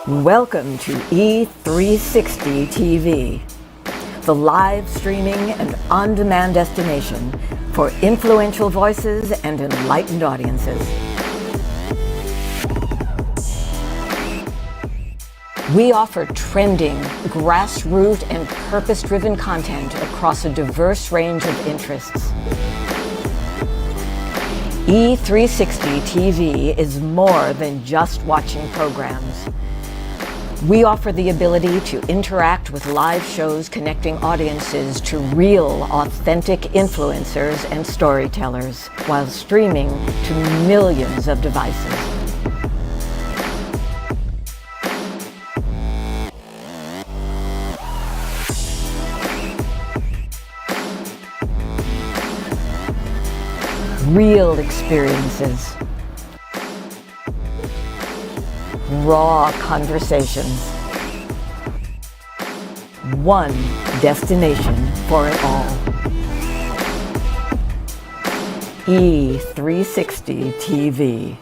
Welcome to E360 TV, the live streaming and on-demand destination for influential voices and enlightened audiences. We offer trending, grassroots, and purpose-driven content across a diverse range of interests. E360 TV is more than just watching programs. We offer the ability to interact with live shows connecting audiences to real, authentic influencers and storytellers while streaming to millions of devices. Real experiences. Raw conversations. One destination for it all. E360 TV.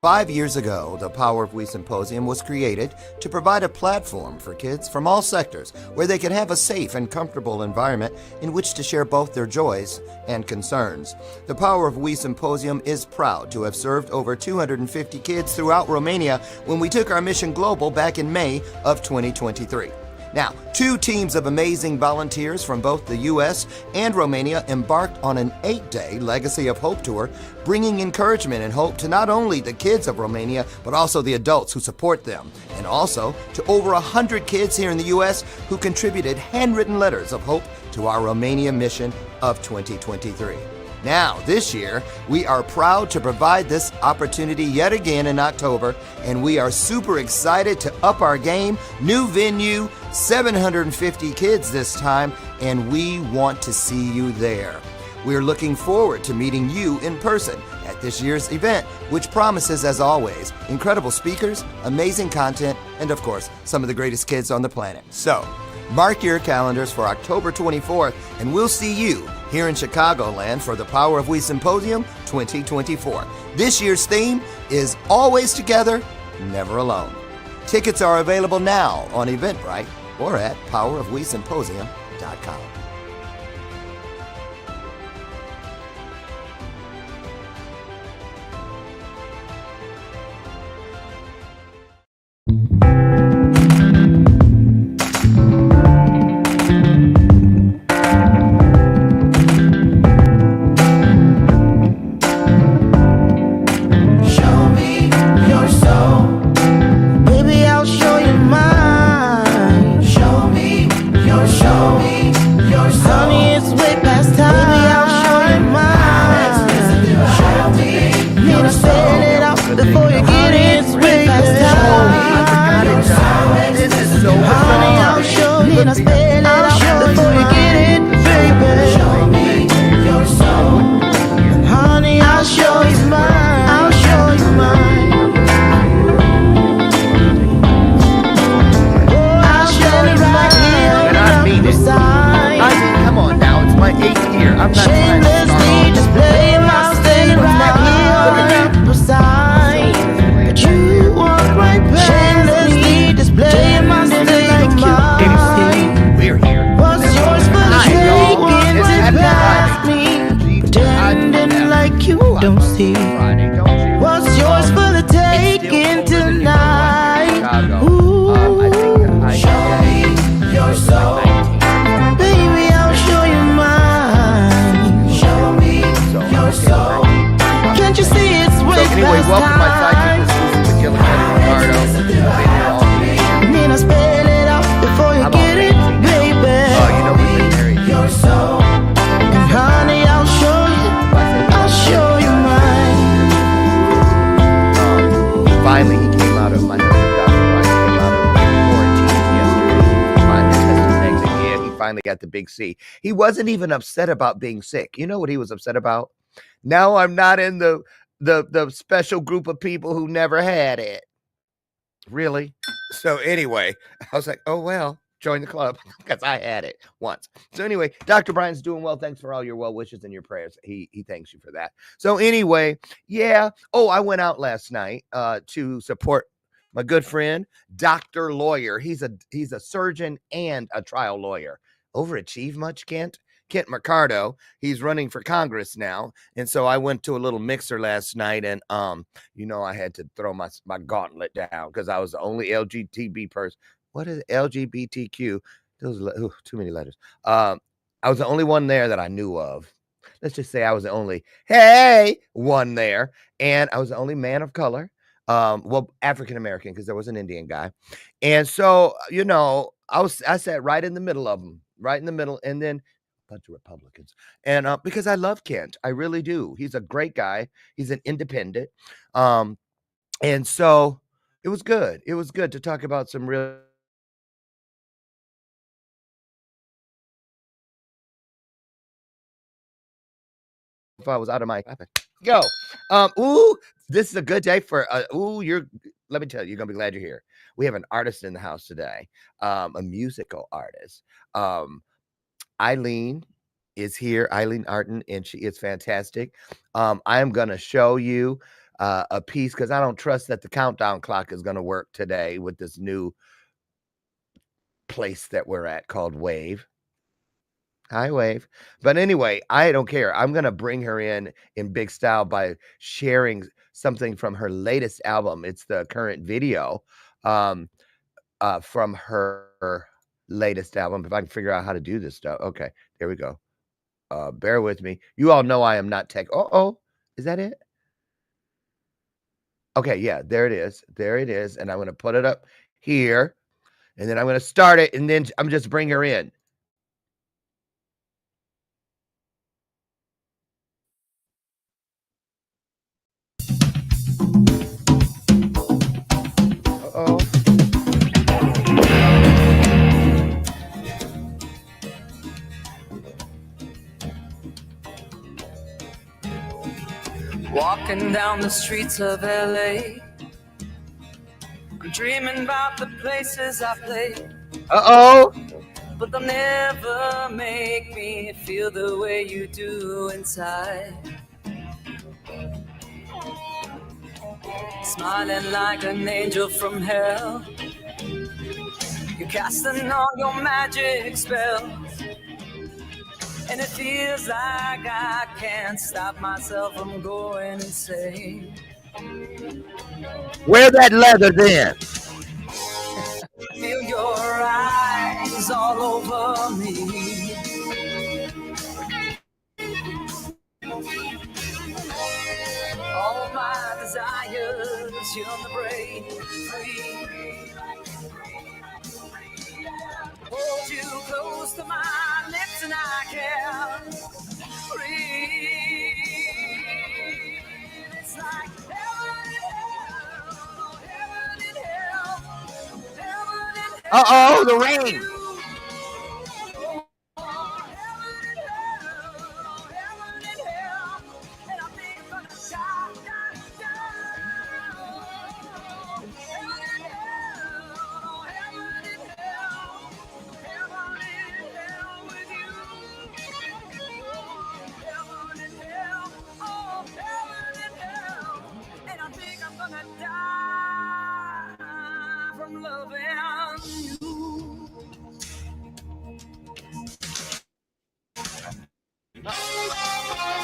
5 years ago, the Power of We Symposium was created to provide a platform for kids from all sectors where they could have a safe and comfortable environment in which to share both their joys and concerns. The Power of We Symposium is proud to have served over 250 kids throughout Romania when we took our mission global back in May of 2023. Now, 2 teams of amazing volunteers from both the U.S. and Romania embarked on an 8-day Legacy of Hope tour, bringing encouragement and hope to not only the kids of Romania, but also the adults who support them, and also to over 100 kids here in the U.S. who contributed handwritten letters of hope to our Romania mission of 2023. Now, this year, we are proud to provide this opportunity yet again in October, and we are super excited to up our game. New venue, 750 kids this time, and we want to see you there. We're looking forward to meeting you in person at this year's event, which promises, as always, incredible speakers, amazing content, and of course, some of the greatest kids on the planet. So, mark your calendars for October 24th, and we'll see you here in Chicagoland for the Power of We Symposium 2024. This year's theme is Always Together, Never Alone. Tickets are available now on Eventbrite or at powerofwesymposium.com. Got the big C. He wasn't even upset about being sick. You know what he was upset about? Now I'm not in the special group of people who never had it. Really? So anyway, I was like, oh well, join the club because I had it once. So anyway, Dr. Brian's doing well. Thanks for all your well wishes and your prayers. He thanks you for that. So anyway, yeah. Oh, I went out last night to support my good friend, Dr. Lawyer. He's a surgeon and a trial lawyer. Overachieve much, Kent? Kent Mercado. He's running for Congress now. And so I went to a little mixer last night, and I had to throw my gauntlet down because I was the only LGTB person. What is LGBTQ? Those too many letters. I was the only one there that I knew of. Let's just say I was the only one there, and I was the only man of color. Well, African American, because there was an Indian guy. And so, I sat right in the middle of them, right in the middle, and then a bunch of Republicans. And because I love Kent, I really do. He's a great guy. He's an independent. And so it was good. It was good to talk about some real. If I was out of my go. This is a good day for let me tell you, you're gonna be glad you're here. We have an artist in the house today, a musical artist. AYLIN is here, AYLIN Artin, and she is fantastic. I am gonna show you a piece because I don't trust that the countdown clock is gonna work today with this new place that we're at called Wave. Hi, Wave. But anyway, I don't care. I'm going to bring her in big style by sharing something from her latest album. It's the current video from her latest album. If I can figure out how to do this stuff. Okay, there we go. Bear with me. You all know I am not tech. Is that it? Okay, yeah, there it is. There it is. And I'm going to put it up here. And then I'm going to start it. And then I'm just bring her in. Uh-oh. Walking down the streets of LA, I'm dreaming about the places I played. Uh-oh. But they'll never make me feel the way you do inside. Smiling like an angel from hell, you're casting all your magic spells, and it feels like I can't stop myself from going insane. Wear that leather then. Feel your eyes all over me. All my desires, you're on the break. Hold you close to my lips and I can't breathe. It's like heaven and hell, heaven and hell, heaven and hell. Uh-oh, the rain.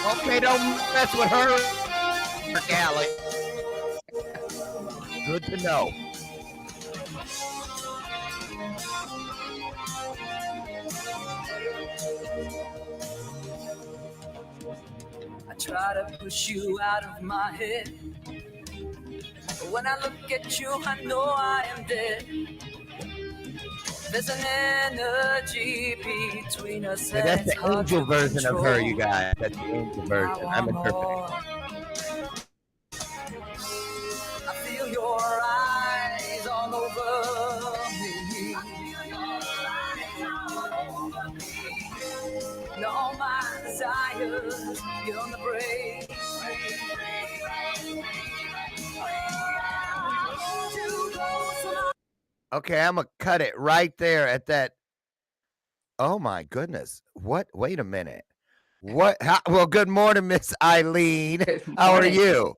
Okay, don't mess with her, Galley. Good to know. I try to push you out of my head, but when I look at you, I know I am dead. There's an energy between us. Yeah, that's the angel version of her, you guys. That's the angel version. I'm interpreting. I feel your eyes all over me. And all my desires, you're on the break. Okay, I'm going to cut it right there at that. Oh, my goodness. What? Wait a minute. What? Well, good morning, Miss AYLIN. How are you?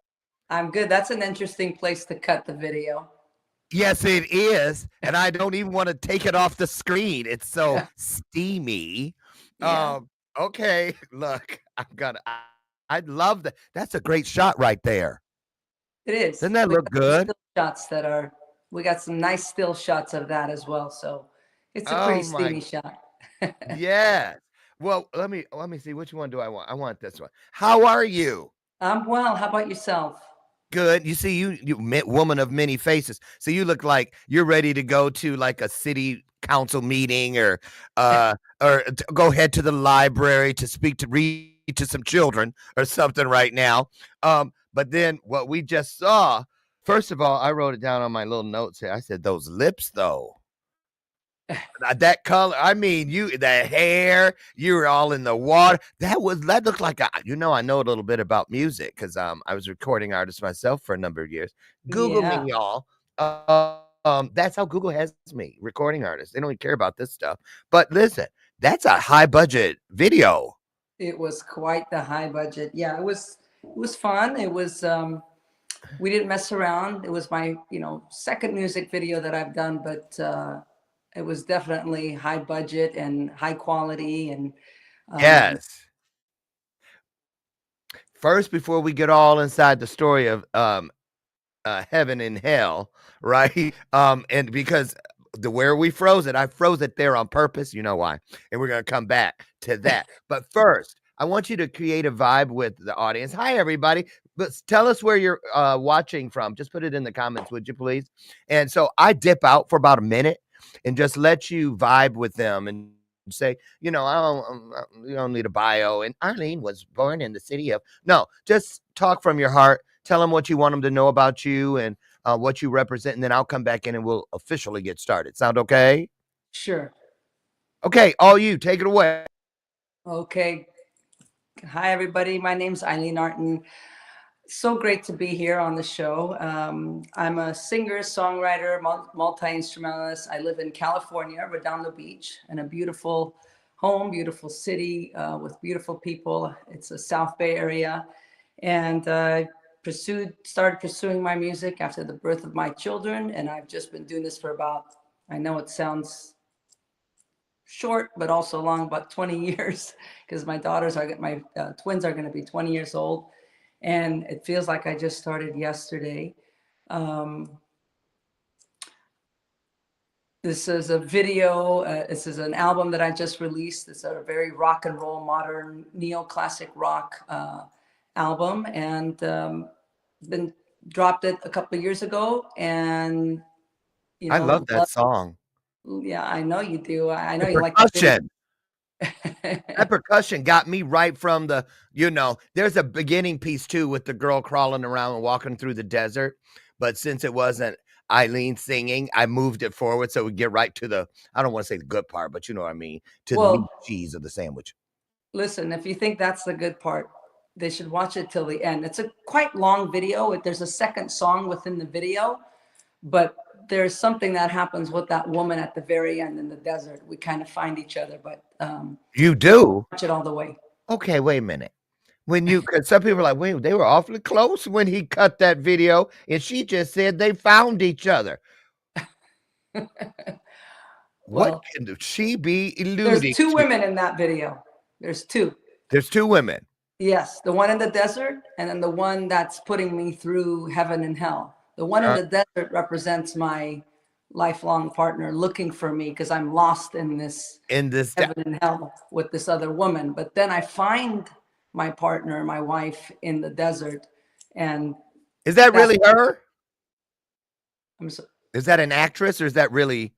I'm good. That's an interesting place to cut the video. Yes, it is, and I don't even wanna take it off the screen. It's so steamy. Yeah, Okay, look, I love that. That's a great shot right there. it is. Doesn't that We look got some good? still shots that are we got some nice still shots of that as well, so it's a pretty Oh my steamy shot. yes. Well, let me see, which one do I want? I want this one. How are you? I'm well, how about yourself? Good. You see, woman of many faces. So you look like you're ready to go to like a city council meeting, or go head to the library to read to some children or something right now. But then what we just saw, first of all, I wrote it down on my little notes here. I said those lips though. That color, I mean, the hair, you were all in the water. That looked like I know a little bit about music because I was a recording artist myself for a number of years. Google me, Yeah, y'all. That's how Google has me, recording artist. They don't even care about this stuff. But listen, that's a high budget video. it was quite the high budget. Yeah, it was fun. It was we didn't mess around. It was my, second music video that I've done, but it was definitely high budget and high quality and um Yes. First, before we get all inside the story of heaven and hell, right? And because where we froze it, I froze it there on purpose. You know why? And we're gonna come back to that. But first, I want you to create a vibe with the audience. Hi, everybody. But tell us where you're watching from. Just put it in the comments, would you please? And so I dip out for about a minute and just let you vibe with them and say, you don't need a bio. And Arlene was born in the city of no. Just talk from your heart. Tell them what you want them to know about you and what you represent, and then I'll come back in and we'll officially get started. Sound okay? sure. Okay, all you take it away. Okay. Hi everybody. My name's AYLIN Artin. So great to be here on the show. I'm a singer, songwriter, multi-instrumentalist. I live in California, Redondo Beach, in a beautiful home, beautiful city with beautiful people. It's a South Bay area. And started pursuing my music after the birth of my children. And I've just been doing this for about, I know it sounds short, but also long, about 20 years, because my twins are going to be 20 years old. And it feels like I just started yesterday. Um, this is a video. This is an album that I just released. It's a very rock and roll, modern, neoclassic rock album, and been dropped it a couple of years ago. And I love that song. yeah, I know you do. I know The you like the video. percussion. That percussion got me right from there's a beginning piece too with the girl crawling around and walking through the desert. But since it wasn't Eileen singing, I moved it forward so we get right to I don't want to say the good part, but you know what I mean, to the meat Well, cheese of the sandwich. listen, if you think that's the good part, they should watch it till the end. It's a quite long video. There's a second song within the video, but there's something that happens with that woman at the very end in the desert. We kind of find each other, but You do? watch it all the way. Okay, wait a minute. Because some people are like, wait, they were awfully close when he cut that video, and she just said they found each other. What Well, can she be there's alluding two to? women in that video. There's two. There's two women. Yes, the one in the desert and then the one that's putting me through heaven and hell. The one in Uh, the desert represents my lifelong partner looking for me because I'm lost in this in this, heaven and hell with this other woman. But then I find my partner, my wife in the desert. And is that that's, really her? I'm so, Is that an actress or is that really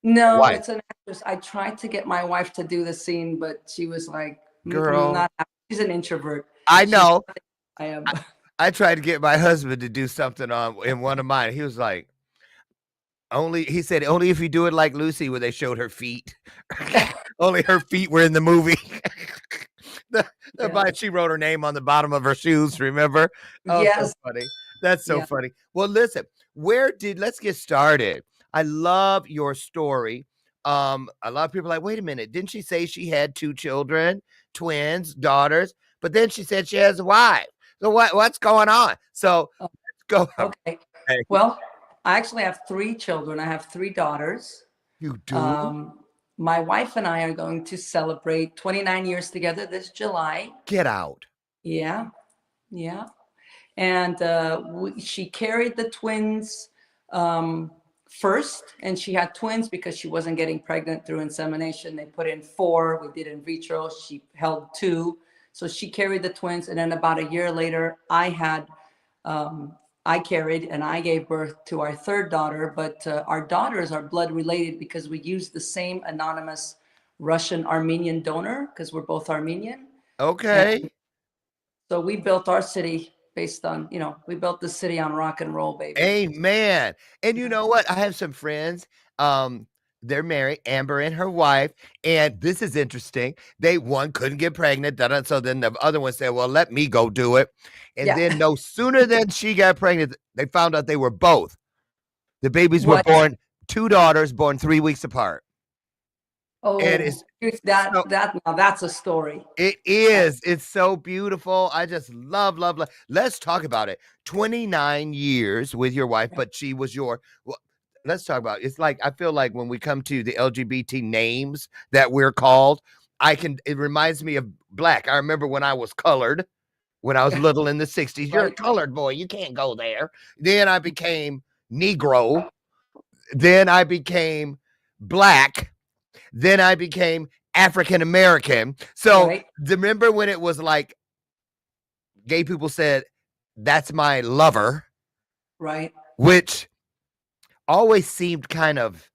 no, wife? it's an actress. I tried to get my wife to do the scene, but she was like, Girl, she's an introvert. I She's know. I am. I tried to get my husband to do something in one of mine. He was like, he said, only if you do it like Lucy, where they showed her feet. Only her feet were in the movie. Yeah. She wrote her name on the bottom of her shoes, remember? Oh, so Yes. funny. That's so Yeah. funny. Well, listen, let's get started. I love your story. A lot of people are like, wait a minute, didn't she say she had two children, twins, daughters? But then she said she has a wife. So what's going on? So Oh, let's go. okay. Okay. Well, I actually have 3 children. I have 3 daughters. You do? My wife and I are going to celebrate 29 years together this July. Get out. Yeah, yeah. And she carried the twins first, and she had twins because she wasn't getting pregnant through insemination. They put in 4. We did in vitro. She held 2. So she carried the twins. And then about a year later, I carried and I gave birth to our 3rd daughter. But our daughters are blood related because we used the same anonymous Russian Armenian donor because we're both Armenian. Okay. And so we built our city based on, we built the city on rock and roll, baby. Amen. And you know what? I have some friends. They're married, Amber and her wife, and this is interesting. One couldn't get pregnant, so then the other one said, "Well, let me go do it." And then no sooner than she got pregnant, they found out they were both. The babies were born, 2 daughters born 3 weeks apart. Oh, and it's now that's a story. It is. It's so beautiful. I just love. Let's talk about it. 29 years with your wife, but she was your. Well, let's talk about it. It's like, I feel like when we come to the LGBT names that we're called, it reminds me of black. I remember when I was colored, when I was little in the 60s. You're a colored boy. You can't go there. Then I became Negro. Then I became black. Then I became African American. So remember when it was like gay people said, "That's my lover," right? Which always seemed kind of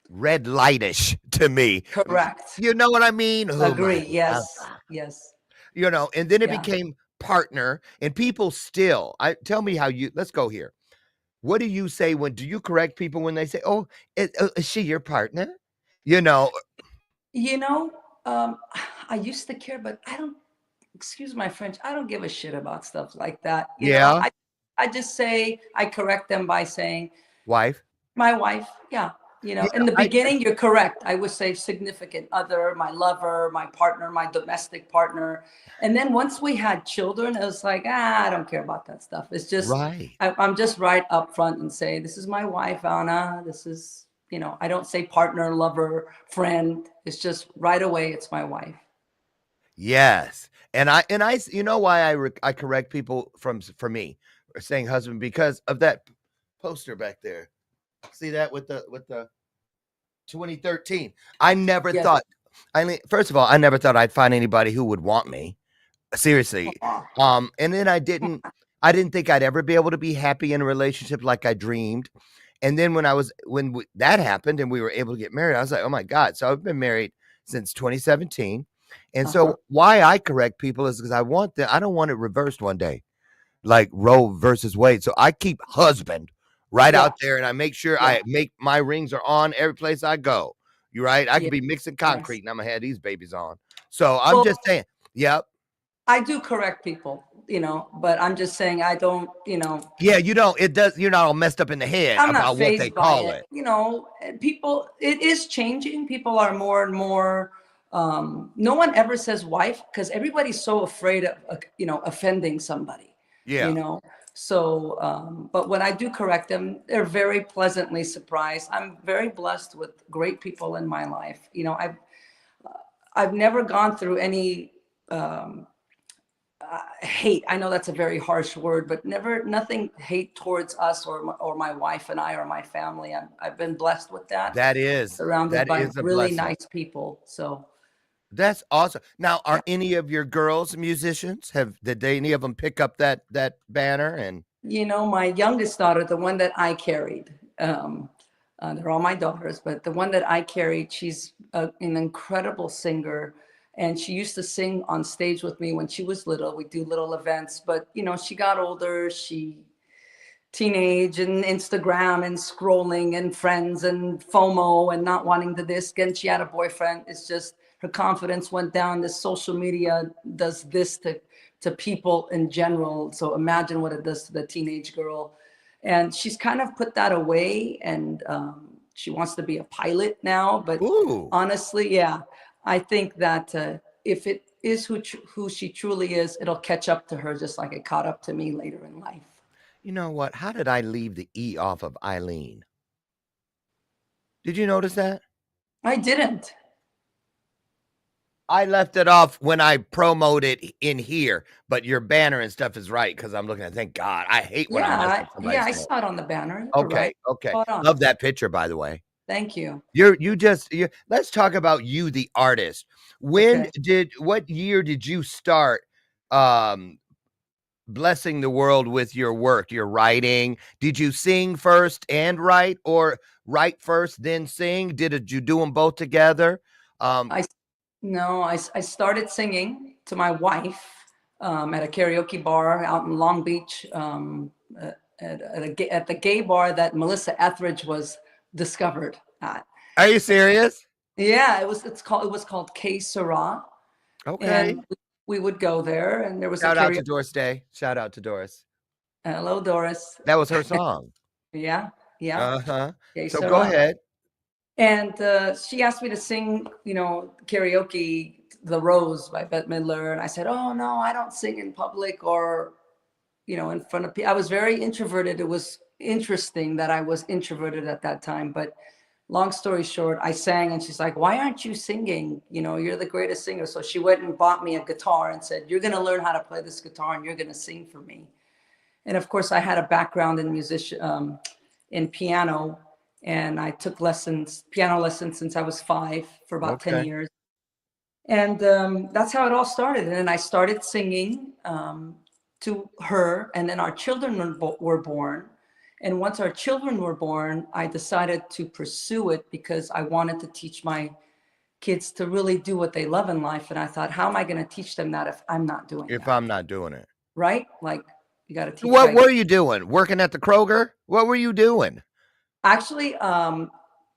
red lightish to me. Correct. You know what I mean? Agree. Yes. Yes. And then it became partner, and people still. Tell me how let's go here. What do you say do you correct people when they say, "Oh, is she your partner?" I used to care, but I don't, excuse my French, I don't give a shit about stuff like that. I just say, I correct them by saying, wife. My wife. Yeah. In the beginning, you're correct. I would say significant other, my lover, my partner, my domestic partner. And then once we had children, it was like, I don't care about that stuff. It's just, I'm just right up front and say, this is my wife, Anna. This is, I don't say partner, lover, friend. It's just right away, it's my wife. Yes. And I, why I correct people for me saying husband, because of that poster back there. See that with the 2013. I never thought, first of all, I never thought I'd find anybody who would want me. Seriously. And then I didn't think I'd ever be able to be happy in a relationship like I dreamed. And then when that happened and we were able to get married, I was like, oh my God. So I've been married since 2017. And so why I correct people is because I don't want it reversed one day, like Roe versus Wade. So I keep husband out there, and I make sure I make my rings are on every place I go. You're right. I could be mixing concrete and I'm gonna have these babies on. So I'm just saying, yep. I do correct people, but I'm just saying I don't, Yeah, you don't. It does. You're not all messed up in the head about what they call it. People. It is changing. People are more and more. No one ever says wife because everybody's so afraid of, offending somebody. Yeah. So, but when I do correct them, they're very pleasantly surprised. I'm very blessed with great people in my life. I've never gone through any hate. I know that's a very harsh word, but nothing hate towards us or my wife and I or my family. I've been blessed with that. That is surrounded by really nice people. So. That's awesome. Now, are any of your girls musicians? Did any of them pick up that banner? And my youngest daughter, the one that I carried, they're all my daughters, but the one that I carried, she's an incredible singer, and she used to sing on stage with me when she was little. We do little events, but she got older. Teenage and Instagram and scrolling and friends and FOMO and not wanting to this. And she had a boyfriend. It's just her confidence went down. This social media does this to people in general. So imagine what it does to the teenage girl. And she's kind of put that away, and she wants to be a pilot now. But honestly, I think that if it is who she truly is, it'll catch up to her just like it caught up to me later in life. You know what? How did I leave the E off of Eileen? Did you notice that? I didn't. I left it off when I promoted in here, but your banner and stuff is right because I'm looking at. Thank God, I hate when I Yeah, mess up yeah, somebody's I name. saw it on the banner. You were Okay, right. okay. Spot on. Love that picture, by the way. Thank you. You let's talk about you, the artist. Okay. What year did you start um blessing the world with your work, your writing? Did you sing first and write, or write first then sing? Did you do them both together? Um, I No, I started singing to my wife at a karaoke bar out in Long Beach, at the gay bar that Melissa Etheridge was discovered at. are you serious? Yeah, it was called K Sarah, Okay. and we would go there, and there was a Shout out to karaoke. Doris Day. Shout out to Doris. Hello, Doris. That was her song. Yeah, yeah, Uh-huh. K So go Sarah. ahead. And she asked me to sing, karaoke, "The Rose" by Bette Midler, and I said, "Oh no, I don't sing in public or, in front of people." I was very introverted. It was interesting that I was introverted at that time, but long story short, I sang, and she's like, "Why aren't you singing? You're the greatest singer." So she went and bought me a guitar and said, "You're going to learn how to play this guitar, and you're going to sing for me." And of course, I had a background in piano, and I took piano lessons since I was 5 for about 10 Okay. years. And that's how it all started. And then I started singing to her, and then our children were born. And once our children were born, I decided to pursue it because I wanted to teach my kids to really do what they love in life. And I thought, how am I going to teach them that if I'm not doing If that? I'm not doing it. Right? Like, you got to teach What by were you doing? Working at the Kroger? What were you doing? actually, and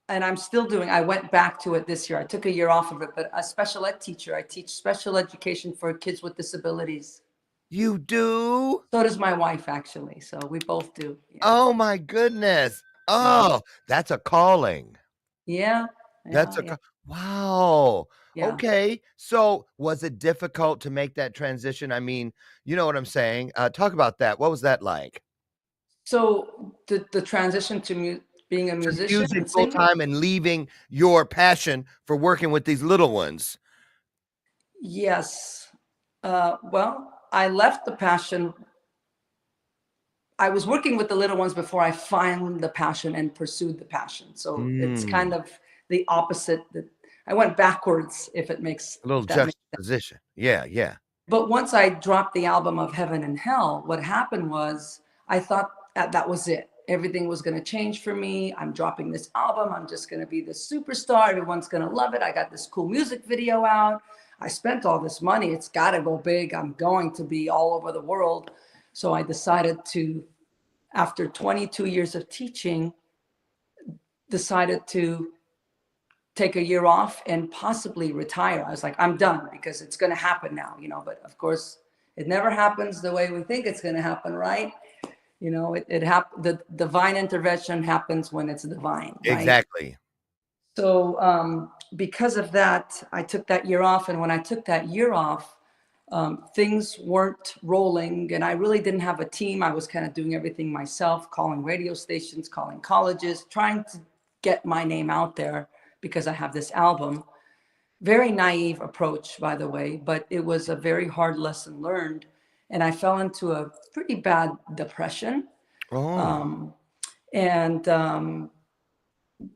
I'm still doing, I went back to it this year. I took a year off of it, but a special ed teacher. I teach special education for kids with disabilities. You do? So does my wife, actually. So we both do. Yeah. Oh my goodness. Yeah. Oh, that's a calling. Yeah. That's Yeah. a Yeah. wow. Yeah. Okay. So was it difficult to make that transition? I mean, you know what I'm saying? Talk about that. What was that like? So the transition to being a To musician music and full singer. time and leaving your passion for working with these little ones. Yes. Well, I left the passion. I was working with the little ones before I found the passion and pursued the passion. So it's kind Mm, of the opposite. That I went backwards, a little if that makes sense. juxtaposition. Yeah, yeah. But once I dropped the album of Heaven and Hell, what happened was I thought that was it. Everything was going to change for me. I'm dropping this album. I'm just going to be this superstar. Everyone's going to love it. I got this cool music video out. I spent all this money. It's got to go big. I'm going to be all over the world. So I decided to, after 22 years of teaching, decided to take a year off and possibly retire. I was like, I'm done because it's going to happen now, but of course it never happens the way we think it's going to happen. Right. The divine intervention happens when it's divine. Right. Exactly. So because of that, I took that year off. And when I took that year off, things weren't rolling and I really didn't have a team. I was kind of doing everything myself, calling radio stations, calling colleges, trying to get my name out there because I have this album. Very naive approach, by the way, but it was a very hard lesson learned. And I fell into a pretty bad depression. Oh. And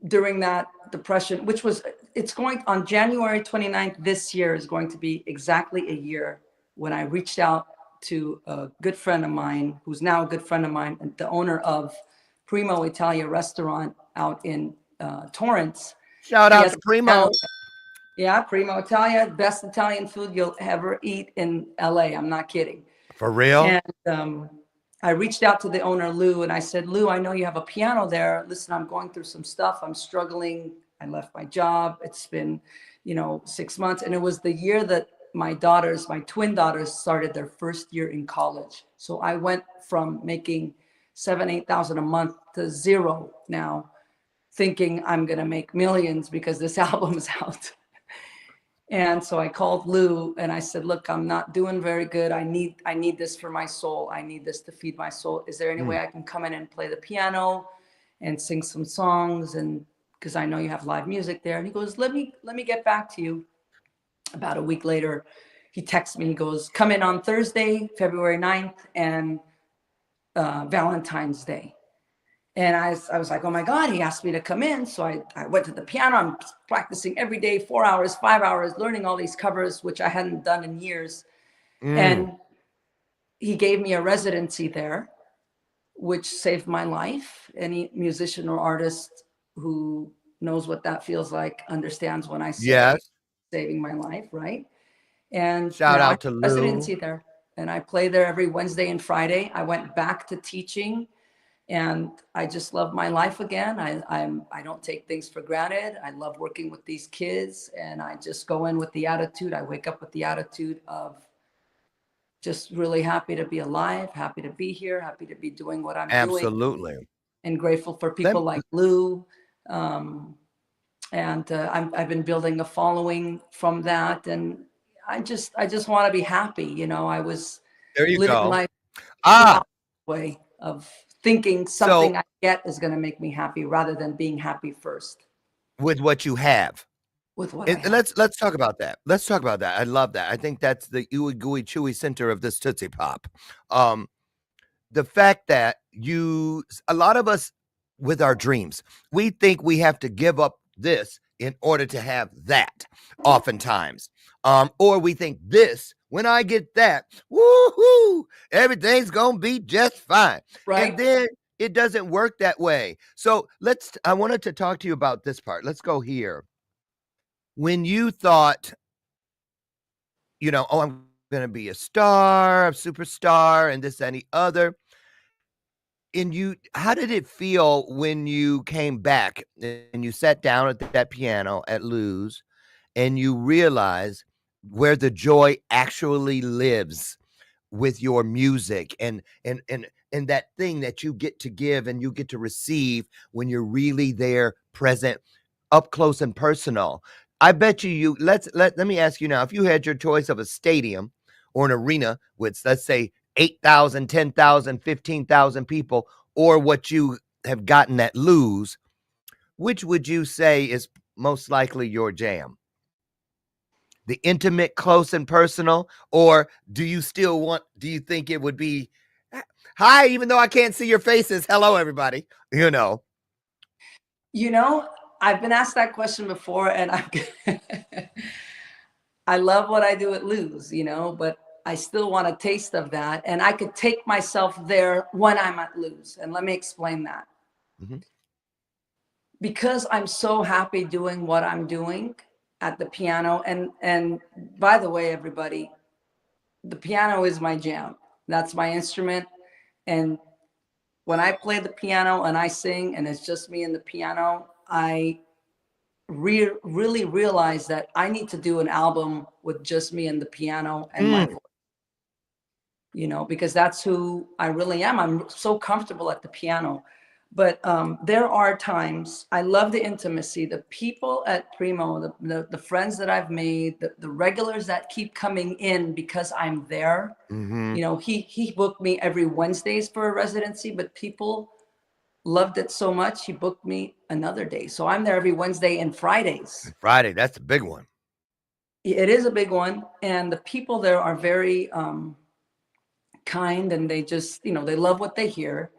during that depression, it's going on January 29th this year is going to be exactly a year when I reached out to a good friend of mine, who's now a good friend of mine, and the owner of Primo Italia restaurant out in Torrance. Shout He out has to Primo. Yeah, Primo Italia, best Italian food you'll ever eat in LA. I'm not kidding. For real? And I reached out to the owner, Lou, and I said, Lou, I know you have a piano there. Listen, I'm going through some stuff. I'm struggling. I left my job. It's been, 6 months. And it was the year that my twin daughters started their first year in college. So I went from making $7,000-8,000 a month to zero now, thinking I'm going to make millions because this album is out. And so I called Lou and I said, look, I'm not doing very good. I need this for my soul. I need this to feed my soul. Is there any way I can come in and play the piano and sing some songs? And because I know you have live music there. And he goes, let me get back to you. About a week later, he texts me. He goes, come in on Thursday, February 9th and Valentine's Day. And I was like, oh my God, he asked me to come in. So I went to the piano. I'm practicing every day, 4 hours, 5 hours, learning all these covers, which I hadn't done in years. And he gave me a residency there, which saved my life. Any musician or artist who knows what that feels like understands when I say Yes. saving my life, right? And Shout now I out have to a Lou. residency there. And I play there every Wednesday and Friday. I went back to teaching. And I just love my life again. I don't take things for granted. I love working with these kids, and I just go in with the attitude. I wake up with the attitude of just really happy to be alive, happy to be here, happy to be doing what I'm doing, Absolutely. and grateful for Let people like Lou. I've been building a following from that, and I just want to be happy. You know, I was There you living go. life Ah, way of thinking so something I get is going to make me happy rather than being happy first with what you have. with what I And have. let's talk about that. Let's talk about that. I love that. I think that's the ooey gooey chewy center of this Tootsie Pop. Um, the fact that a lot of us with our dreams, we think we have to give up this in order to have that oftentimes. Or we think this, when I get that, woohoo, everything's gonna be just fine. And Right? then it doesn't work that way. So I wanted to talk to you about this part. Let's go here. When you thought, oh, I'm gonna be a star, a superstar, and this, and the other. And how did it feel when you came back and you sat down at that piano at Lou's and you realized where the joy actually lives with your music and that thing that you get to give and you get to receive when you're really there, present, up close and personal? I bet let me ask you now, if you had your choice of a stadium or an arena with, let's say, 8,000, 10,000, 15,000 people, or what you have gotten at Lou's, which would you say is most likely your jam? The intimate, close, and personal? Or do you think it would be, hi, even though I can't see your faces, hello, everybody, You know, I've been asked that question before, and I love what I do at Lou's, but I still want a taste of that. And I could take myself there when I'm at Lou's. And let me explain that. Mhm. Because I'm so happy doing what I'm doing at the piano. And by the way, everybody, the piano is my jam. That's my instrument. And when I play the piano and I sing and it's just me and the piano, I really realize that I need to do an album with just me and the piano and my voice, because that's who I really am. I'm so comfortable at the piano. But there are times I love the intimacy. The people at Primo, the friends that I've made, the regulars that keep coming in because I'm there. Mhm. He booked me every Wednesdays for a residency, but people loved it so much he booked me another day. So I'm there every Wednesday and Fridays. Friday, that's a big one. It is a big one, and the people there are very kind, and they just they love what they hear.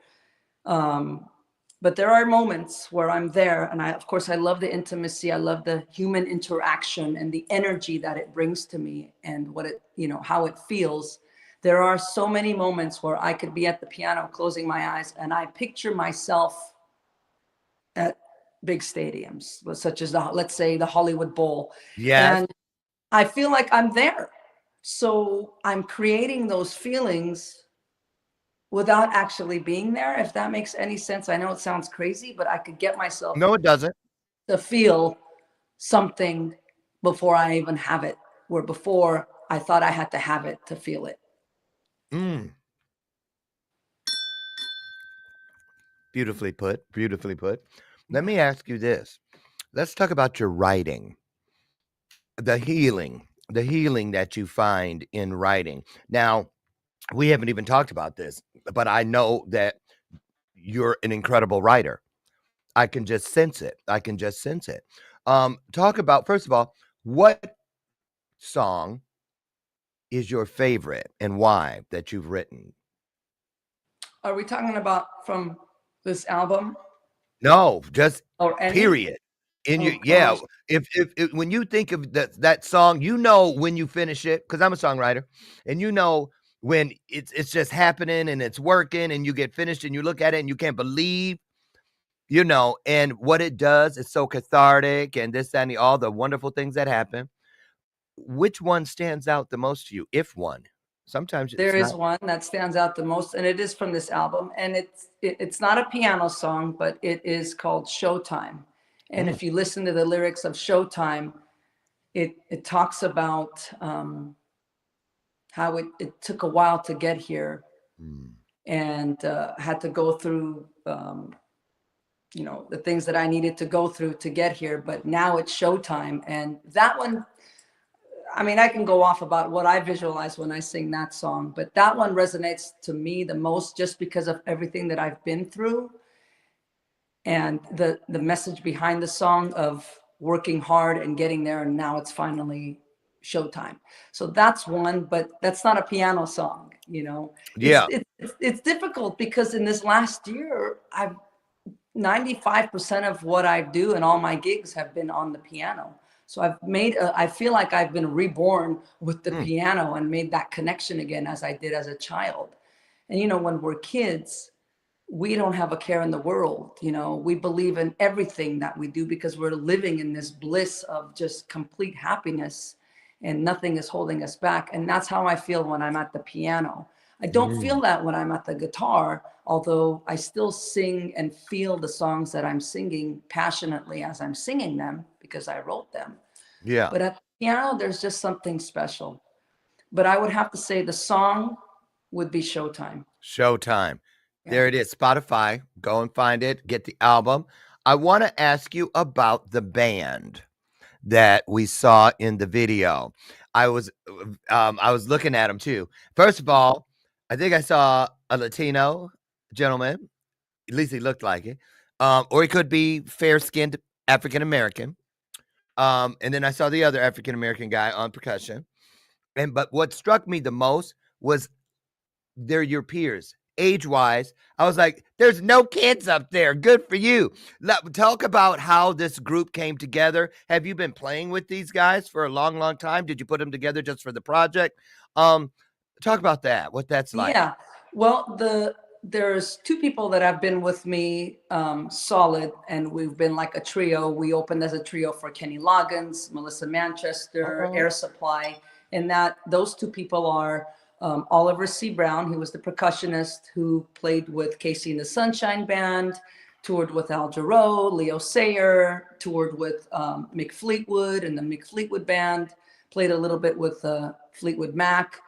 But there are moments where I'm there, and of course I love the intimacy. I love the human interaction and the energy that it brings to me, and what it how it feels. There are so many moments where I could be at the piano closing my eyes and I picture myself at big stadiums, such as let's say the Hollywood Bowl, Yes. and I feel like I'm there. So I'm creating those feelings without actually being there, if that makes any sense. I know it sounds crazy, but I could get myself No, it doesn't. to feel something before I even have it, where before I thought I had to have it to feel it. Mm. Beautifully put. Beautifully put. Let me ask you this. Let's talk about your writing. the healing that you find in writing. Now, we haven't even talked about this, but I know that you're an incredible writer. I can just sense it. I can just sense it. Talk about, first of all, what song is your favorite and why that you've written? Are we talking about from this album No, just or any? period. In Oh your yeah, gosh. if when you think of that song, you know when you finish it, because I'm a songwriter, and you know when it's just happening and it's working and you get finished and you look at it and you can't believe, and what it does is so cathartic and this, that, and all the wonderful things that happen. Which one stands out the most to you, if one? Sometimes There it's is not. one that stands out the most, and it is from this album. And it's not a piano song, but it is called Showtime. And Mm, if you listen to the lyrics of Showtime, it talks about how it took a while to get here mm, and had to go through the things that I needed to go through to get here. But now it's Showtime, and that one, I mean, I can go off about what I visualize when I sing that song, but that one resonates to me the most just because of everything that I've been through and the message behind the song of working hard and getting there, and now it's finally showtime. So that's one, but that's not a piano song. yeah, It's difficult because in this last year, I've 95% of what I do and all my gigs have been on the piano. So I feel like I've been reborn with the mm, piano and made that connection again as I did as a child. And when we're kids, we don't have a care in the world. We believe in everything that we do because we're living in this bliss of just complete happiness and nothing is holding us back. And that's how I feel when I'm at the piano. I don't feel mm, that when I'm at the guitar, although I still sing and feel the songs that I'm singing passionately as I'm singing them because I wrote them. yeah. But at the piano, there's just something special. But I would have to say the song would be Showtime. Showtime. Yeah. There it is. Spotify. Go and find it. Get the album. I want to ask you about the band that we saw in the video. I was looking at them too. First of all, I think I saw a Latino gentleman. At least he looked like it. Or he could be fair-skinned African American. And then I saw the other African American guy on percussion. But what struck me the most was they're your peers age wise. I was like, there's no kids up there. Good for you. Talk about how this group came together. Have you been playing with these guys for a long, long time? Did you put them together just for the project? Um, Talk about that, what that's like. Yeah. Well, there's two people that have been with me solid, and we've been like a trio. We opened as a trio for Kenny Loggins, Melissa Manchester, Uh-oh. Air Supply, and those two people are Oliver C. Brown, who was the percussionist who played with Casey and the Sunshine Band, toured with Al Jarreau, Leo Sayer, toured with Mick Fleetwood and the Mick Fleetwood Band, played a little bit with Fleetwood Mac.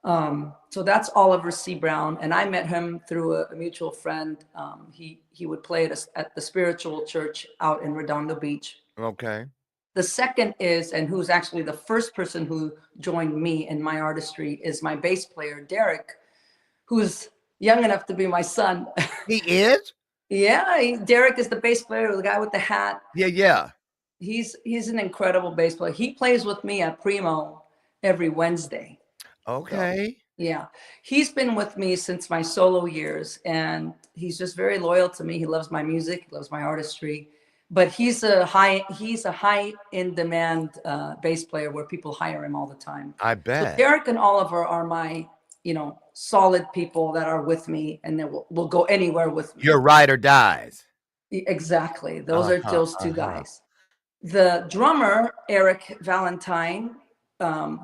So that's Oliver C. Brown, and I met him through a mutual friend. He would play at the Spiritual Church out in Redondo Beach. Okay. The second is, and who's actually the first person who joined me in my artistry, is my bass player, Derek, who's young enough to be my son. He is? Yeah, Derek is the bass player, the guy with the hat. Yeah, yeah. He's an incredible bass player. He plays with me at Primo every Wednesday. So, Okay. yeah, he's been with me since my solo years, and he's just very loyal to me. He loves my music, he loves my artistry, but he's a high in demand bass player where people hire him all the time. I So bet. Derek and Oliver are my solid people that are with me, and they will go anywhere with me. Your ride or dies. Exactly, those are Uh-huh, those two uh-huh. guys. The drummer, Eric Valentine,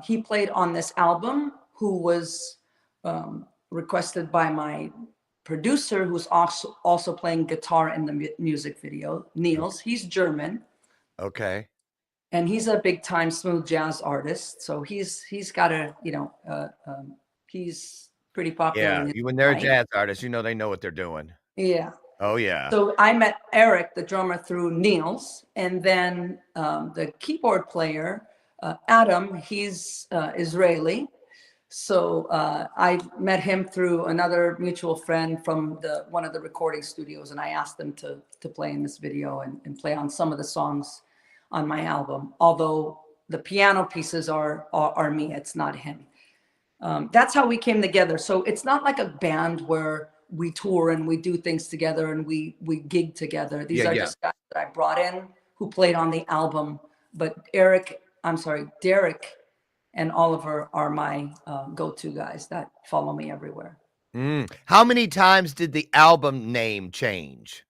he played on this album, who was requested by my producer, who's also playing guitar in the music video, Niels. He's German, Okay. and he's a big time smooth jazz artist. So he's got he's pretty popular Yeah, in his when they're a right. jazz artist, they know what they're doing. Yeah. Oh, yeah. So I met Eric, the drummer, through Niels, and then the keyboard player, Adam, he's Israeli. So I met him through another mutual friend from one of the recording studios, and I asked them to play in this video and play on some of the songs on my album. Although the piano pieces are me, it's not him. That's how we came together. So it's not like a band where we tour and we do things together and we gig together. These are just guys that I brought in who played on the album. But Derek and Oliver are my go-to guys that follow me everywhere. How many times did the album name change?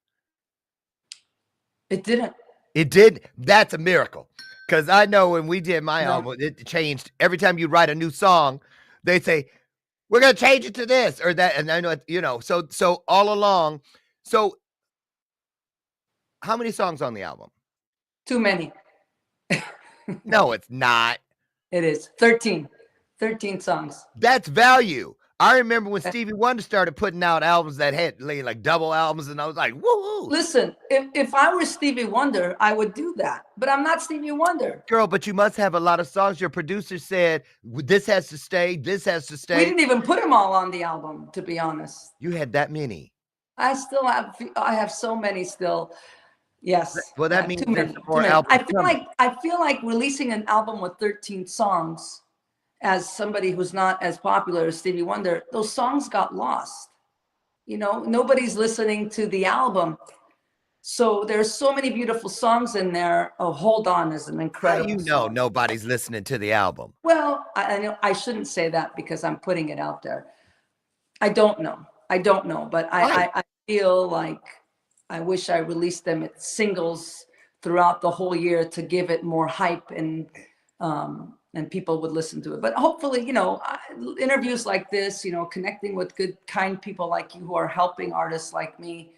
It didn't. It did? That's a miracle. Because I know when we did my album, it changed. Every time you write a new song, they say, we're going to change it to this or that. And I know, so all along. So how many songs on the album? Too many. No, it's not. It is 13 songs. That's value. I remember when Stevie Wonder started putting out albums that had like double albums, and I was like, woo! Listen, if I were Stevie Wonder, I would do that. But I'm not Stevie Wonder. Girl, but you must have a lot of songs. Your producer said, this has to stay, this has to stay. We didn't even put them all on the album, to be honest. You had that many. I have so many still. Yes. Well, that means there's more albums. I feel like releasing an album with 13 songs, as somebody who's not as popular as Stevie Wonder, those songs got lost. Nobody's listening to the album. So there's so many beautiful songs in there. Oh, Hold On is an incredible song. Nobody's listening to the album. Well, I know I shouldn't say that because I'm putting it out there. I don't know, but I feel like I wish I released them as singles throughout the whole year to give it more hype and people would listen to it. But hopefully, interviews like this, connecting with good, kind people like you who are helping artists like me,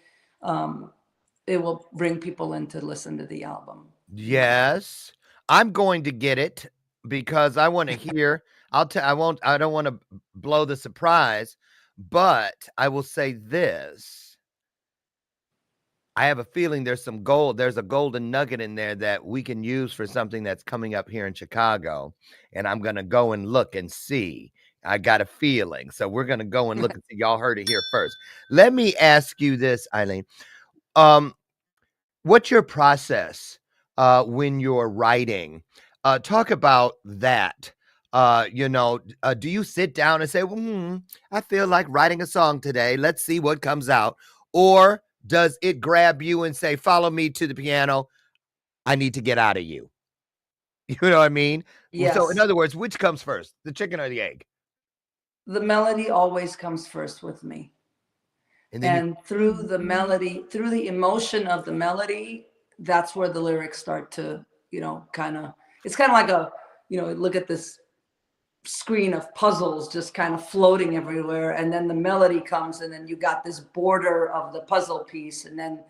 it will bring people in to listen to the album. Yes, I'm going to get it because I want to hear. I don't want to blow the surprise, but I will say this. I have a feeling there's a golden nugget in there that we can use for something that's coming up here in Chicago. And I'm going to go and look and see. I got a feeling. So we're going to go and look and see. Y'all heard it here first. Let me ask you this, AYLIN. What's your process when you're writing? Talk about that. Do you sit down and say, I feel like writing a song today. Let's see what comes out. Or does it grab you and say, follow me to the piano? I need to get out of you. You know what I mean? Yes. So in other words, which comes first, the chicken or the egg? The melody always comes first with me. And through the melody, through the emotion of the melody, that's where the lyrics start to, it's kind of like look at this screen of puzzles just kind of floating everywhere, and then the melody comes, and then you got this border of the puzzle piece, and then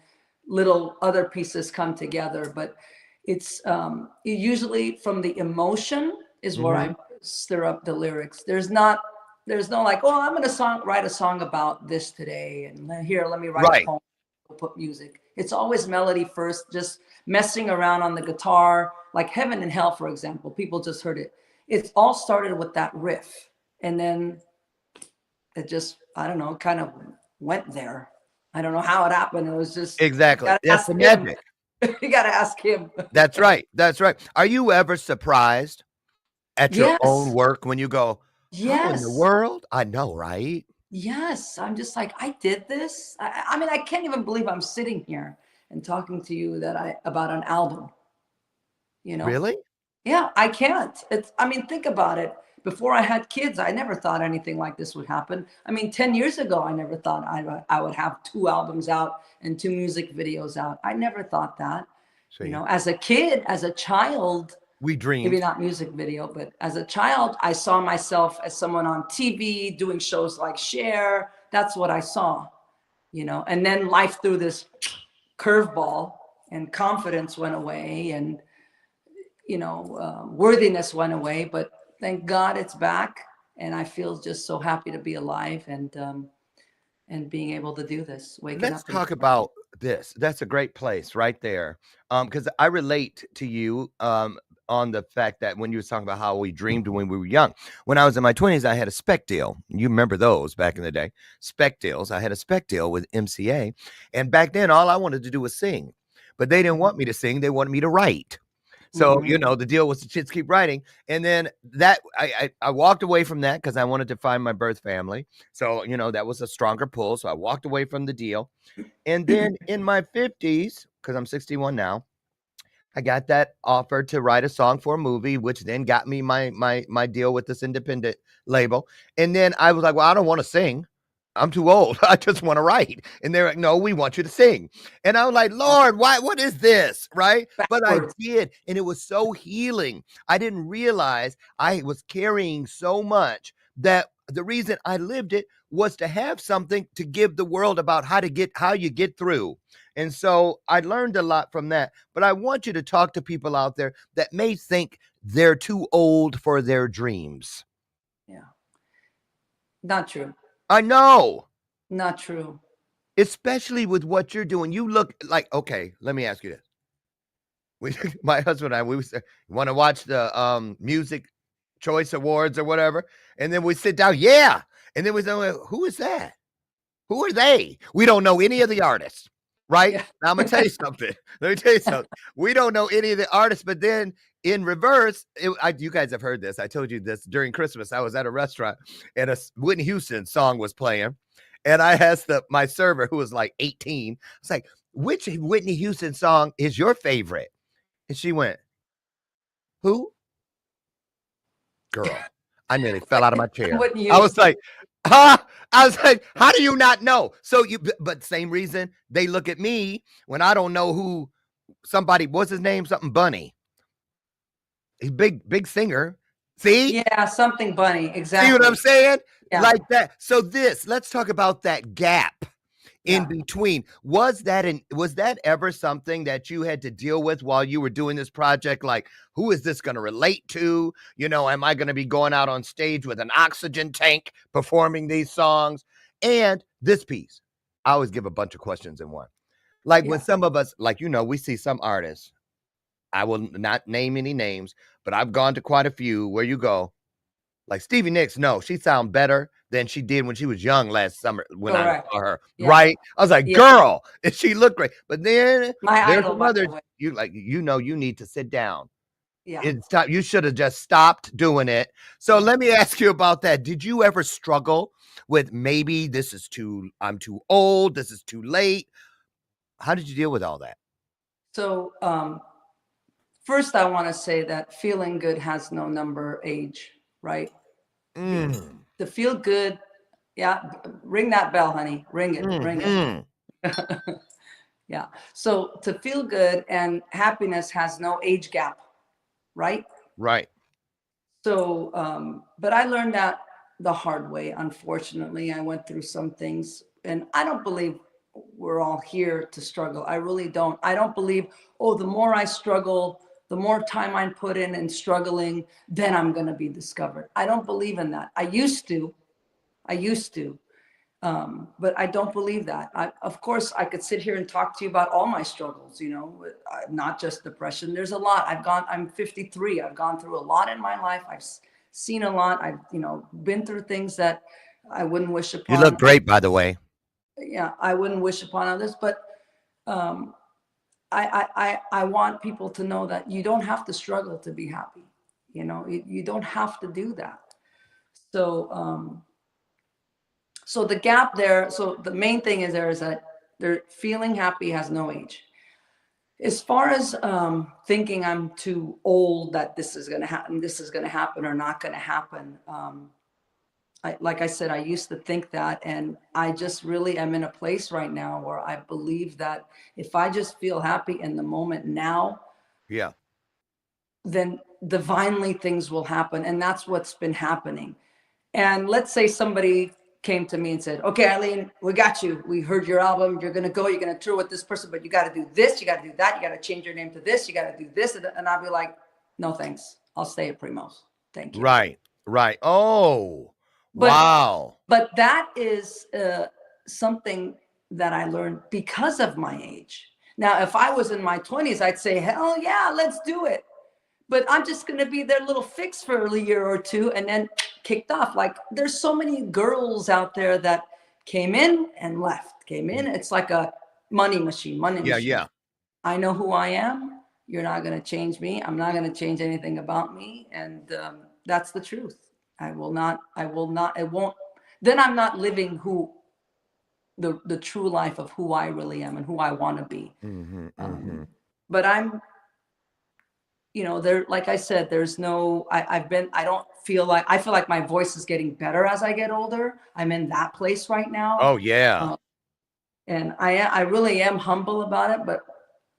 little other pieces come together. But it's usually from the emotion is where I stir up the lyrics. There's no like, oh, I'm gonna write a song about this today, and here, let me write a poem, put music. It's always melody first, just messing around on the guitar, like Heaven and Hell, for example. People just heard it. It all started with that riff, and then it just, I don't know, kind of went there. I don't know how it happened. It was just exactly. That's the magic. You got to ask him. That's right. That's right. Are you ever surprised at your own work when you go, how in the world? I know, right? Yes. I'm just like, I did this. I mean, I can't even believe I'm sitting here and talking to you about an album. Really? Yeah, I can't. Think about it. Before I had kids, I never thought anything like this would happen. 10 years ago, I never thought I would have 2 albums out and 2 music videos out. I never thought that. As a kid, as a child, we dreamed. Maybe not music video, but as a child, I saw myself as someone on TV doing shows like Cher. That's what I saw, and then life threw this curveball and confidence went away and worthiness went away, but thank God it's back, and I feel just so happy to be alive and being able to do this. Let's talk about this. That's a great place right there, because I relate to you on the fact that when you was talking about how we dreamed when we were young. When I was in my 20s, I had a spec deal. You remember those back in the day, spec deals. I had a spec deal with MCA. And back then, all I wanted to do was sing. But they didn't want me to sing. They wanted me to write. So, you know, the deal was to just keep writing. And then that I walked away from that because I wanted to find my birth family. So, you know, that was a stronger pull. So I walked away from the deal. And then in my 50s, because I'm 61 now, I got that offer to write a song for a movie, which then got me my deal with this independent label. And then I was like, well, I don't want to sing. I'm too old. I just want to write. And they're like, no, we want you to sing. And I was like, Lord, why? What is this? Right. But I did. And it was so healing. I didn't realize I was carrying so much that the reason I lived it was to have something to give the world about how you get through. And so I learned a lot from that. But I want you to talk to people out there that may think they're too old for their dreams. Yeah. Not true. I know. Not true. Especially with what you're doing. You look like, okay, let me ask you this. My husband and I, we want to watch the Music Choice Awards or whatever. And then we sit down. Yeah. And then we say, well, who is that? Who are they? We don't know any of the artists. Right. Yeah. Now I'm going to tell you something. Let me tell you something. We don't know any of the artists, but then in reverse, you guys have heard this. I told you this during Christmas. I was at a restaurant and a Whitney Houston song was playing. And I asked my server, who was like 18, I was like, which Whitney Houston song is your favorite? And she went, who? Girl, I nearly fell out of my chair. I was like, huh? I was like, how do you not know? So but same reason they look at me when I don't know who somebody, what's his name? Something Bunny. He's big singer. See? Yeah, something Bunny. Exactly. See what I'm saying? Yeah. Like that. So let's talk about that gap in between. Was that ever something that you had to deal with while you were doing this project? Like, who is this going to relate to? You know, am I going to be going out on stage with an oxygen tank performing these songs? And this piece, I always give a bunch of questions in one. Like when some of us, like, you know, we see some artists, I will not name any names, but I've gone to quite a few where you go, like Stevie Nicks, no, she sounds better than she did when she was young last summer when I saw her. Yeah. Right? I was like, girl, and she looked great. But then there's some others, you need to sit down. Yeah. You should have just stopped doing it. So let me ask you about that. Did you ever struggle with maybe I'm too old, this is too late? How did you deal with all that? So first I want to say that feeling good has no number, age, right? To feel good, ring that bell, honey. Ring it, ring it. Yeah. So to feel good and happiness has no age gap, right? Right. So, but I learned that the hard way. Unfortunately, I went through some things, and I don't believe we're all here to struggle. I really don't. I don't believe, the more I struggle, the more time I put in struggling, then I'm going to be discovered. I don't believe in that. I used to, but I don't believe that. Of course, I could sit here and talk to you about all my struggles, you know, not just depression. There's a lot. I'm 53. I've gone through a lot in my life. I've seen a lot. I've, been through things that I wouldn't wish upon. You look great, by the way. Yeah, I wouldn't wish upon others, but I want people to know that you don't have to struggle to be happy. You know, you don't have to do that. So, so the gap there, so the main thing is that they're feeling happy has no age. As far as thinking I'm too old, that this is going to happen or not going to happen. Like I said, I used to think that, and I just really am in a place right now where I believe that if I just feel happy in the moment now, then divinely things will happen. And that's what's been happening. And let's say somebody came to me and said, okay, AYLIN, we got you. We heard your album. You're going to tour with this person, but you got to do this. You got to do that. You got to change your name to this. You got to do this. And I'll be like, no, thanks. I'll stay at Primos. Thank you. Right. Oh, wow. But that is something that I learned because of my age. Now, if I was in my 20s, I'd say, hell yeah, let's do it. but I'm just going to be their little fix for a year or two and then kicked off. Like there's so many girls out there that came in and left, came in. It's like a money machine, money Yeah, machine. yeah. I know who I am. You're not going to change me. I'm not going to change anything about me. And that's the truth. I will not, it won't, then I'm not living the true life of who I really am and who I want to be. But I'm, there, like I said, there's no, I feel like my voice is getting better as I get older. I'm in that place right now. Oh, yeah. And I really am humble about it, but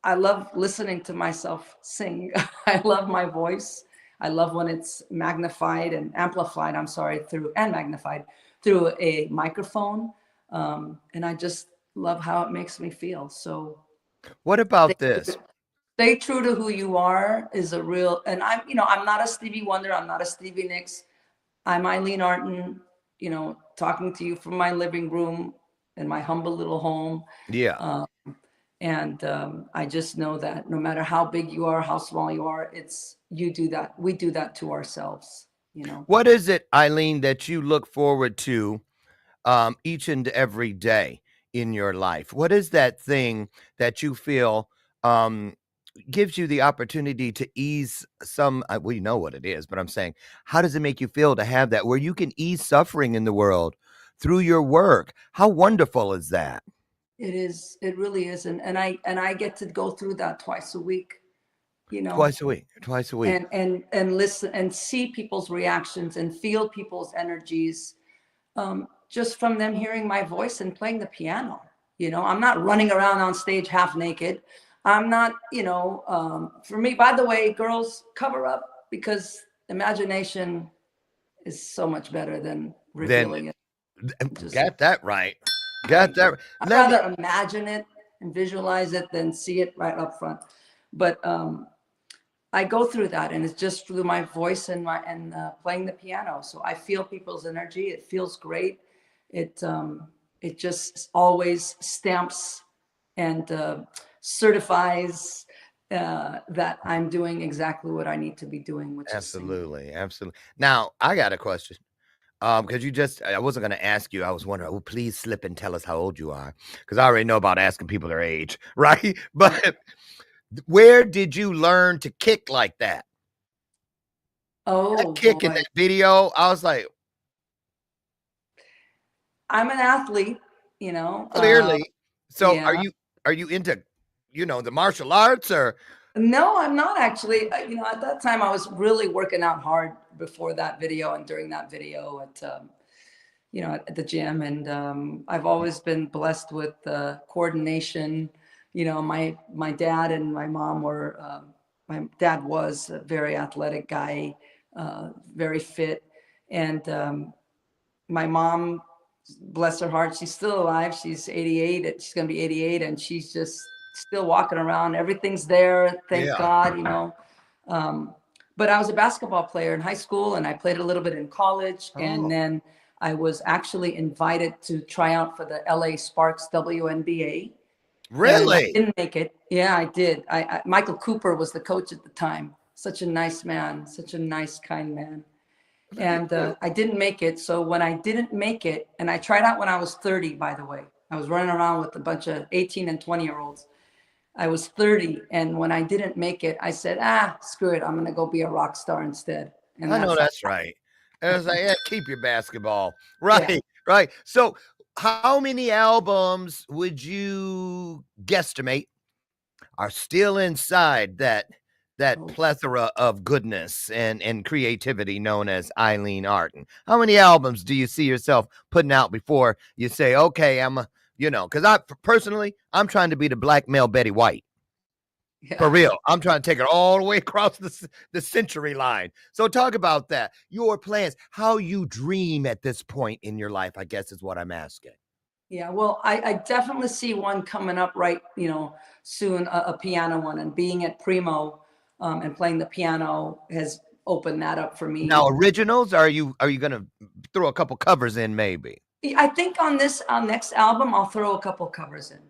I love listening to myself sing. I love my voice. I love when it's magnified and amplified, magnified through a microphone. And I just love how it makes me feel. So what about this? Stay true to who you are is a real, and I'm not a Stevie Wonder. I'm not a Stevie Nicks. I'm AYLIN ARTIN, talking to you from my living room in my humble little home. Yeah. And I just know that no matter how big you are, how small you are, you do that. We do that to ourselves, What is it, AYLIN, that you look forward to each and every day in your life? What is that thing that you feel gives you the opportunity to ease some, we know what it is, but I'm saying, how does it make you feel to have that where you can ease suffering in the world through your work? How wonderful is that? It is. It really is. And I get to go through that twice a week, Twice a week. and listen and see people's reactions and feel people's energies, just from them hearing my voice and playing the piano. I'm not running around on stage half naked. I'm not, for me, by the way, girls, cover up, because imagination is so much better than revealing it. Got that right. Got that. I'd rather imagine it and visualize it than see it right up front. But I go through that, and it's just through my voice and playing the piano. So I feel people's energy. It feels great. It just always stamps and certifies that I'm doing exactly what I need to be doing, which absolutely, is absolutely. Now I got a question. Because I wasn't going to ask you. I was wondering, please slip and tell us how old you are. Because I already know about asking people their age, right? But where did you learn to kick like that? Oh, that kick in that video, I was like, I'm an athlete, clearly. So yeah. are you into, the martial arts or? No, I'm not actually. At that time I was really working out hard before that video and during that video at the gym. And I've always been blessed with coordination. My dad and my mom my dad was a very athletic guy, very fit. And my mom, bless her heart, she's still alive. She's 88. She's going to be 88. And she's just still walking around. Everything's there. Thank God, but I was a basketball player in high school, and I played a little bit in college. And then I was actually invited to try out for the LA Sparks WNBA. Really? I didn't make it. Yeah, I did. Michael Cooper was the coach at the time. Such a nice man, such a nice, kind man. And I didn't make it. So when I didn't make it, and I tried out when I was 30, by the way, I was running around with a bunch of 18 and 20-year-olds. I was 30. And when I didn't make it, I said, screw it. I'm going to go be a rock star instead. And I know that's right. I was like, keep your basketball. Right, right. So how many albums would you guesstimate are still inside that plethora of goodness and creativity known as AYLIN ARTIN? How many albums do you see yourself putting out before you say, okay, because I'm trying to be the black male Betty White. Yeah. For real. I'm trying to take it all the way across the century line. So talk about that. Your plans, how you dream at this point in your life, I guess is what I'm asking. Yeah, well, I definitely see one coming up soon, a piano one, and being at Primo and playing the piano has opened that up for me. Now, originals, are you going to throw a couple covers in maybe? I think on this next album, I'll throw a couple covers in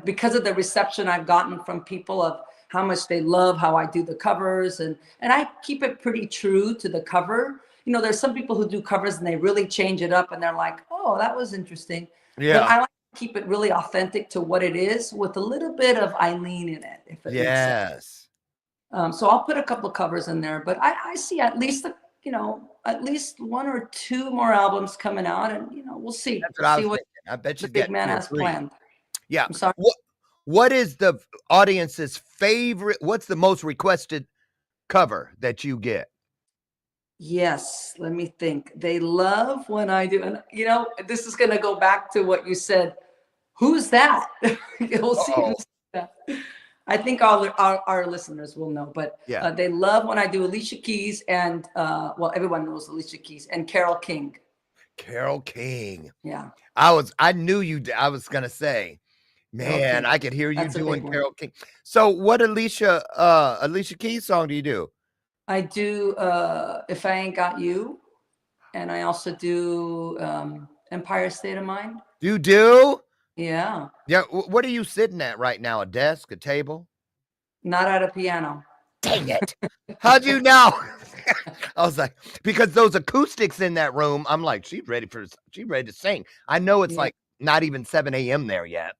because of the reception I've gotten from people of how much they love how I do the covers, and I keep it pretty true to the cover. You know, there's some people who do covers and they really change it up and they're like, oh, that was interesting. But Yeah. I like to keep it really authentic to what it is with a little bit of Eileen in it, if it makes sense. Yes. So I'll put a couple of covers in there, but I see at least at least 1 or 2 more albums coming out, and we'll see. That's what I was See what thinking. I bet the you big get man 2 or has 3. planned. Yeah. I'm sorry. What is the audience's favorite? What's the most requested cover that you get? Yes, let me think. They love when I do, and this is going to go back to what you said. Who's that? You'll see Uh-oh. who's that. I think all our listeners will know, but Yeah. they love when I do Alicia Keys and well, everyone knows Alicia Keys and Carole King. Carole King. Yeah, I knew you. I was gonna say, Carole man, King. I could hear you That's a doing big one. Carole King. So, what Alicia Keys song do you do? I do If I Ain't Got You, and I also do Empire State of Mind. You do? Yeah, Yeah. What are you sitting at right now? A desk, a table? not at a piano. Dang it! How'd you know? I was like, because those acoustics in that room, I'm like, she's ready to sing. I know it's Yeah. like not even 7 a.m. there yet.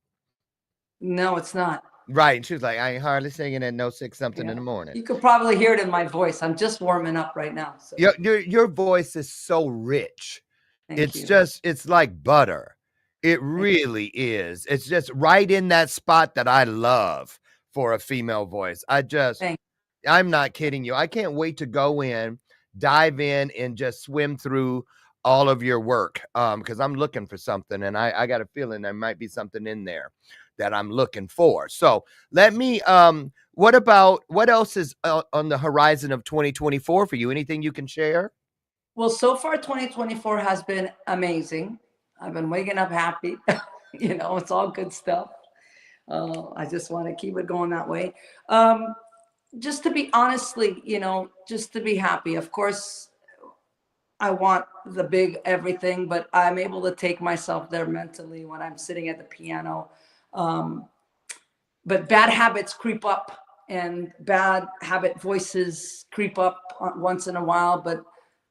No, it's not. Right. And she was like, I ain't hardly singing at no 6 something Yeah. in the morning. You could probably hear it in my voice. I'm just warming up right now. So Your voice is so rich. thank you. It's like butter. It really is. It's just right in that spot that I love for a female voice. Thank I'm not kidding you. I can't wait to go in, dive in, and just swim through all of your work. Because I'm looking for something, and I got a feeling there might be something in there that I'm looking for. So let me what else is on the horizon of 2024 for you? Anything you can share? Well, so far 2024 has been amazing. I've been waking up happy. It's all good stuff. I just want to keep it going that way. Just to be honestly, just to be happy. Of course, I want the big everything, but I'm able to take myself there mentally when I'm sitting at the piano. But bad habits creep up, and bad habit voices creep up once in a while. But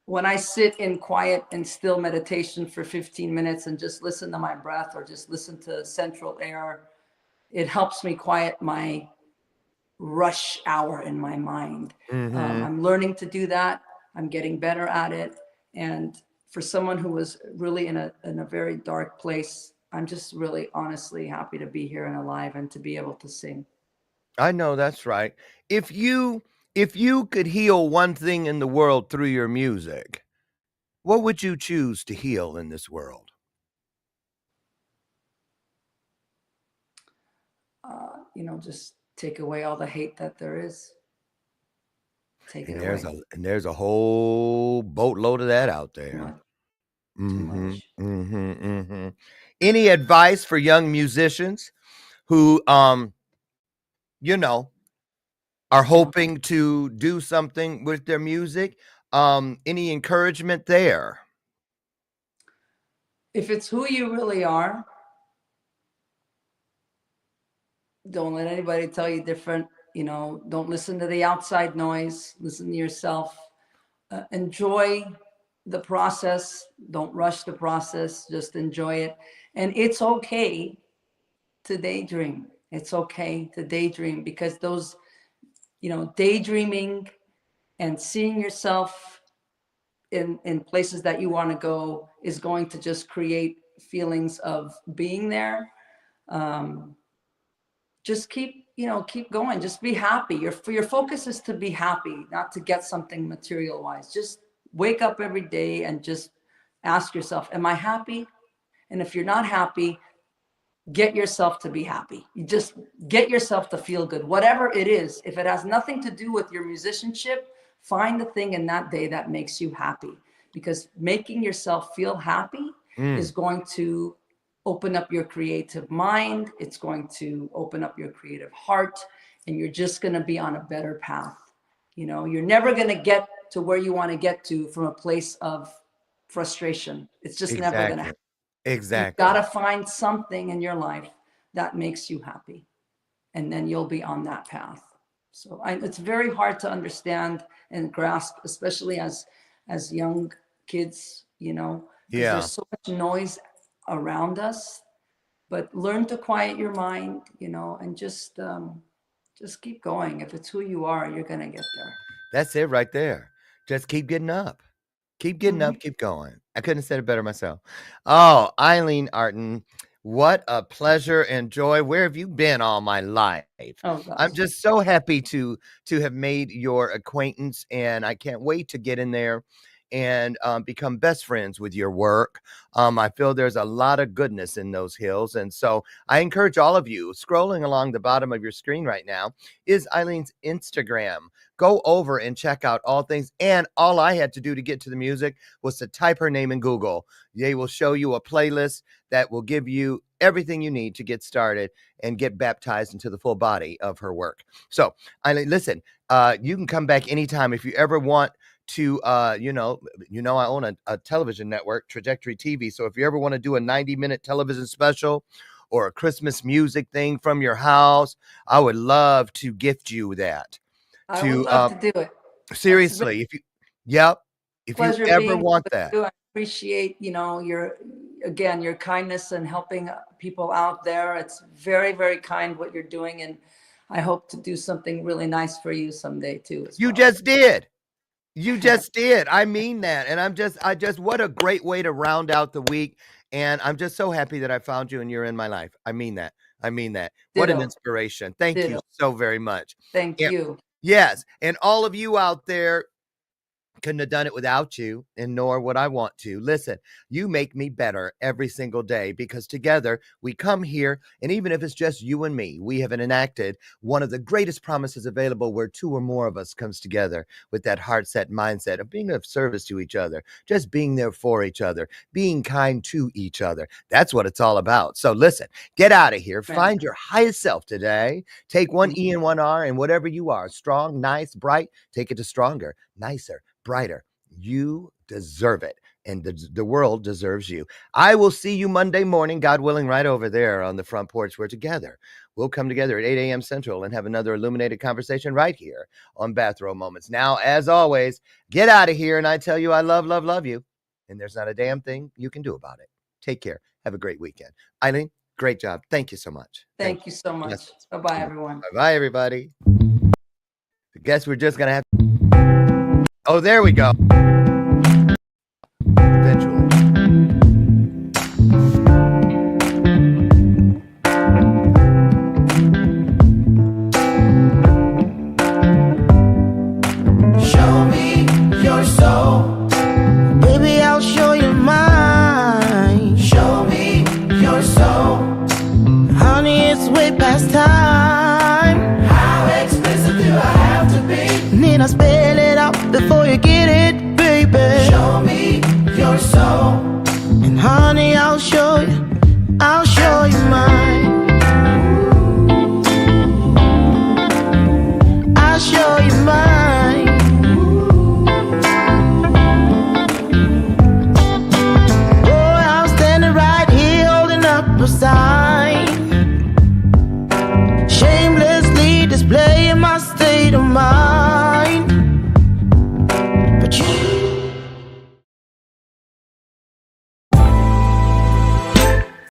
when I sit in quiet and still meditation for 15 minutes and just listen to my breath or just listen to central air, it helps me quiet my rush hour in my mind. I'm learning to do that. I'm getting better at it. And for someone who was really in a very dark place, I'm just really honestly happy to be here and alive and to be able to sing. I know that's right. If you could heal one thing in the world through your music, what would you choose to heal in this world? Just take away all the hate that there is. Take it away. And there's a whole boatload of that out Too there. much. Too Mhm, much. Any advice for young musicians who are hoping to do something with their music? Any encouragement there? If it's who you really are, don't let anybody tell you different. Don't listen to the outside noise. Listen to yourself. Enjoy the process. Don't rush the process. Just enjoy it. And it's okay to daydream. It's okay to daydream, because those, daydreaming and seeing yourself in places that you want to go is going to just create feelings of being there. Just keep going. Just be happy. Your focus is to be happy, not to get something material wise. Just wake up every day and just ask yourself, am I happy? And if you're not happy, get yourself to be happy. You just get yourself to feel good, whatever it is. If it has nothing to do with your musicianship, find the thing in that day that makes you happy, because making yourself feel happy is going to open up your creative mind. It's going to open up your creative heart, and you're just going to be on a better path. You're never going to get to where you want to get to from a place of frustration. It's just never going to happen. Exactly. You got to find something in your life that makes you happy, and then you'll be on that path. So it's very hard to understand and grasp, especially as young kids, you know, because Yeah. there's so much noise around us. But learn to quiet your mind, you know, and just keep going. If it's who you are, you're gonna get there. That's it right there. Just keep getting up. Keep getting Mhm. up, keep going. I couldn't have said it better myself. Oh, AYLIN ARTIN, what a pleasure and joy. Where have you been all my life? Oh I'm gosh. just so happy to have made your acquaintance, and I can't wait to get in there and become best friends with your work. I feel there's a lot of goodness in those hills, and so I encourage all of you. Scrolling along the bottom of your screen right now is AYLIN's Instagram. Go over and check out all things. And all I had to do to get to the music was to type her name in Google. They will show you a playlist that will give you everything you need to get started and get baptized into the full body of her work. So, listen, you can come back anytime if you ever want to, you know, I own a television network, Trajectory TV. So if you ever want to do a 90-minute television special or a Christmas music thing from your house, I would love to gift you that. I would To love to do it. seriously, if you, yep, if you Pleasure ever being want with that. you. I appreciate, you know, your kindness and helping people out there. It's very, very kind what you're doing, and I hope to do something really nice for you someday too. As You well. just did. You just did. I mean that. And I just, what a great way to round out the week. And I'm just so happy that I found you and you're in my life. I mean that. I mean that. What an Ditto. inspiration. Thank you Ditto. so very much. Thank Yeah. you. Yes. And all of you out there, couldn't have done it without you, and nor would I want to. Listen, you make me better every single day because together we come here, and even if it's just you and me, we have enacted one of the greatest promises available where two or more of us comes together with that heart set mindset of being of service to each other, just being there for each other, being kind to each other. That's what it's all about. So listen, get out of here, find your highest self today, take one E and one R, and whatever you are, strong, nice, bright, take it to stronger, nicer, brighter. You deserve it, and the world deserves you. I will see you Monday morning, God willing, right over there on the front porch. We're together. We'll come together at 8 a.m. Central and have another illuminated conversation right here on Bathrobe Moments. Now, as always, get out of here, and I tell you I love, love, love you, and there's not a damn thing you can do about it. Take care. Have a great weekend. AYLIN, great job. Thank you so much. Thank you so much. Blessings. Bye-bye, everyone. Bye-bye, everybody. I guess we're just going to have... Oh, there we go. Eventually. Show me your soul. Baby, I'll show you mine. Show me your soul. Honey, it's way past time. How explicit do I have to be? Need I spell it out before you get it, baby? Show me your soul. And honey, I'll show you mine. I'll show you mine. Boy, I'm standing right here holding up a sign, shamelessly displaying my state of mind.